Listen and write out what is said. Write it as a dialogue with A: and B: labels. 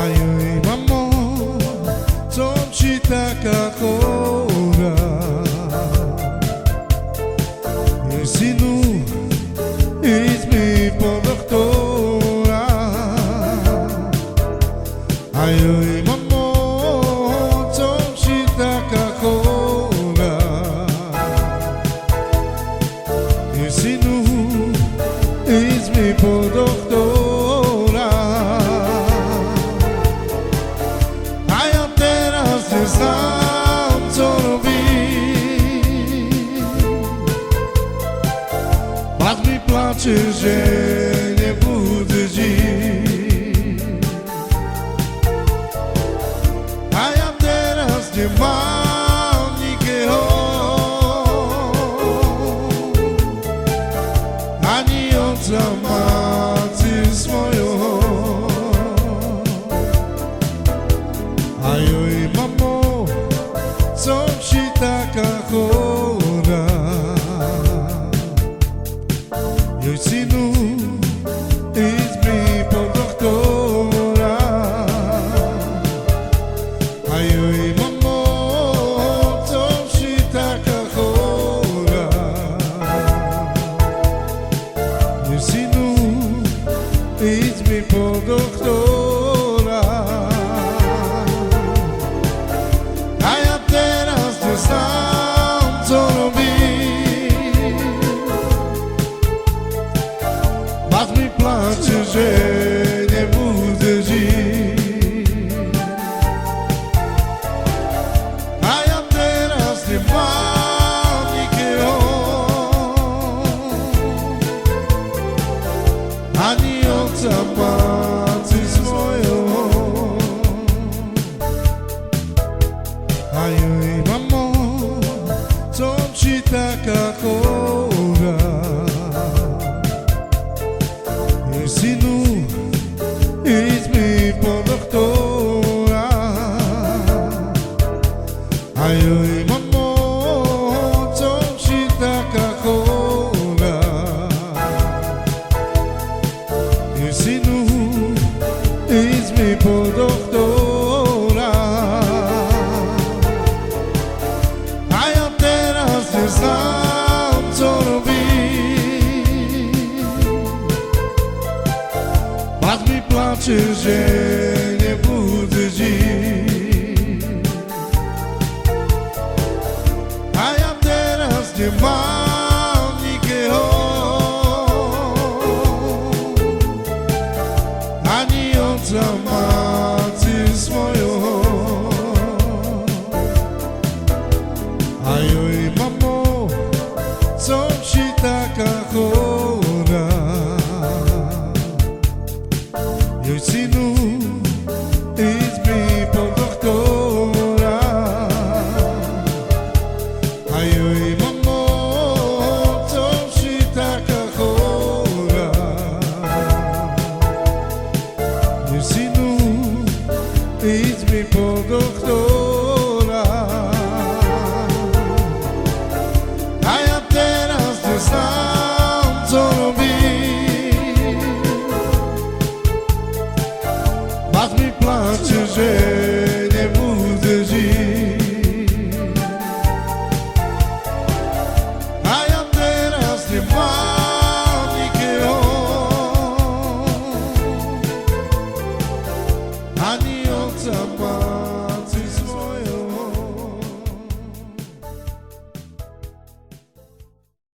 A: joj mamo, som ci taká chorá. Jej synu, ísť mi po doktora. A joj mamo, som ci taká chorá. Jej synu, ísť mi po doktora. Znam, co robić. Brat mi plače, že nebude žiť. A ja teraz nemám nikoho, ani otca matky svojho. A joj mamo, som ci taká chorá. Joj synu, ísť mi po doktora. A joj mamo, som ci taká chorá. Joj synu, ísť mi po doktora. Znam, co robiť. Brat mi plače, že nebude žiť. A ja teraz nemám nikoho, ani otca matky svojho. A joj mamo, som ci taká chorá. Jej synu, ísť mi po doktora. A joj mamo, som ci taká chorá. Jej synu, ísť mi po doktora. Znam, co robiť. Brat mi plače, že nebude žiť. A ja teraz nemám nikoho, ani otca matky svojho. A joj mamo, som ci taká chorá. Joj synu, ísť mi po doktora. A joj mamo, som ci taká chorá. Joj synu, ísť mi po doktora. Znam, co robiť. Brat mi plače, že